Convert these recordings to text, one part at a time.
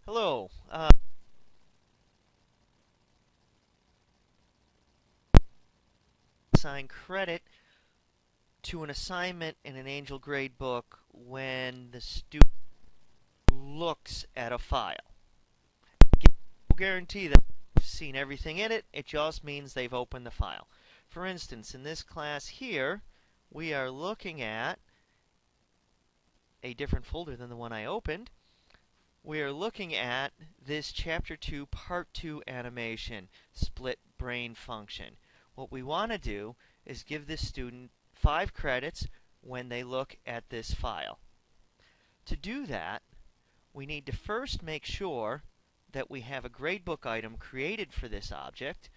Hello. Assign credit to an assignment in an Angel gradebook when the student looks at a file. No guarantee that they've seen everything in it. It just means they've opened the file. For instance, in this class here, we are looking at a different folder than the one I opened. We are looking at this Chapter 2, Part 2 animation, split brain function. What we want to do is give this student 5 credits when they look at this file. To do that, we need to first make sure that we have a gradebook item created for this object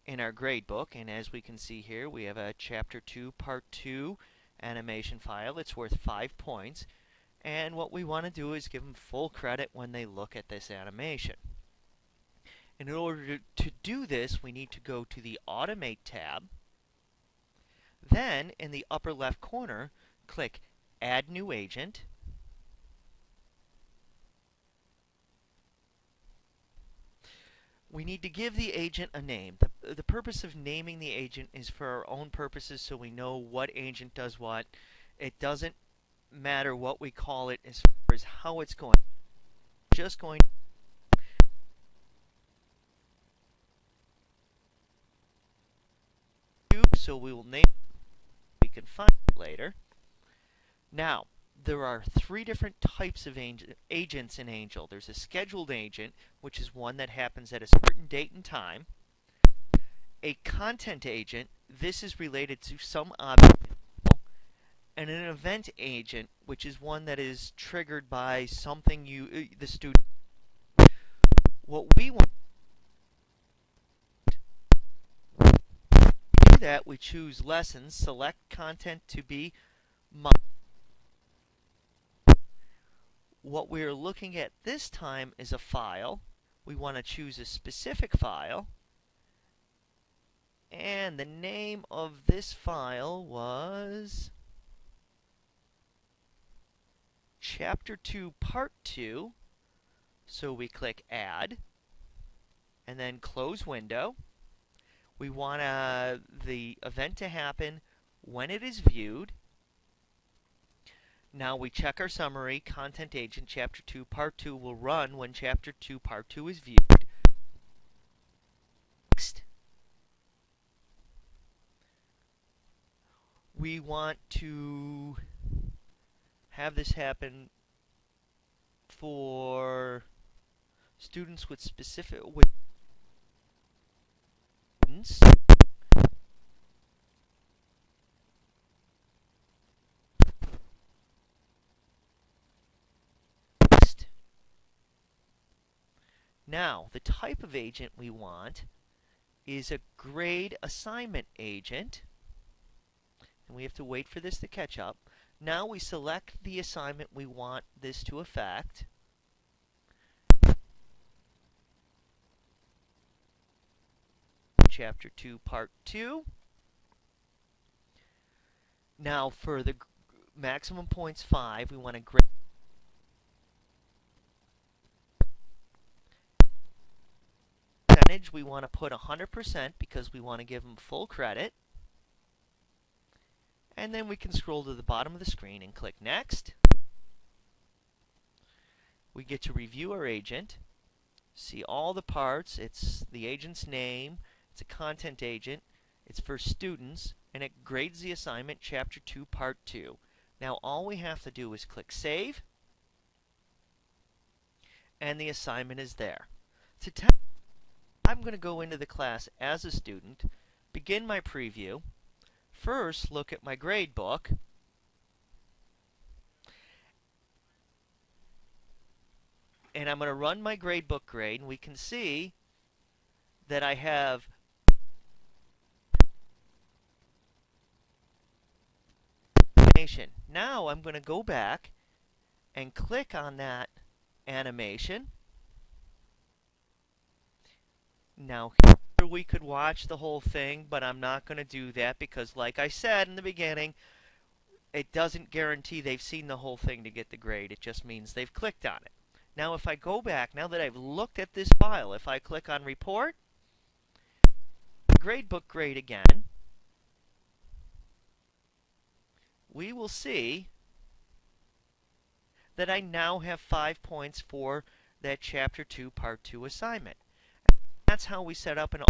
in our gradebook. And as we can see here, we have a Chapter 2, Part 2 animation file. It's worth 5 points. And what we want to do is give them full credit when they look at this animation. In order to do this, we need to go to the Automate tab. Then, in the upper left corner, click Add New Agent. We need to give the agent a name. The purpose of naming the agent is for our own purposes, so we know what agent does what. It doesn't matter what we call it as far as how it's going. We're just going to, so we will name it. We can find it later. Now, there are 3 different types of agents in Angel. There's a scheduled agent, which is one that happens at a certain date and time. A content agent, this is related to some object. And an event agent, which is one that is triggered by something the student. What we want to do that, we choose Lessons, select Content to be Month. What we're looking at this time is a file. We want to choose a specific file. And the name of this file was Chapter 2, Part 2. So we click Add, and then Close Window. We want the event to happen when it is viewed. Now we check our summary. Content agent Chapter 2, Part 2 will run when Chapter 2, Part 2 is viewed. Next, we want to have this happen for students with specific students. Now, the type of agent we want is a grade assignment agent. And we have to wait for this to catch up. Now we select the assignment we want this to affect. Chapter 2, Part 2. Now for the maximum points 5, we want to grade percentage. We want to put 100% because we want to give them full credit. And then we can scroll to the bottom of the screen and click Next. We get to review our agent, see all the parts. It's the agent's name, it's a content agent, it's for students, and it grades the assignment Chapter 2, Part 2. Now all we have to do is click Save, and the assignment is there. To test, I'm going to go into the class as a student, begin my preview. First, look at my gradebook. And I'm going to run my gradebook grade, and we can see that I have animation. Now I'm going to go back and click on that animation. Now here we could watch the whole thing, but I'm not going to do that because, like I said in the beginning, it doesn't guarantee they've seen the whole thing to get the grade. It just means they've clicked on it. Now if I go back, now that I've looked at this file, if I click on Report, Gradebook grade again, we will see that I now have 5 points for that Chapter 2, Part 2 assignment. That's how we set up an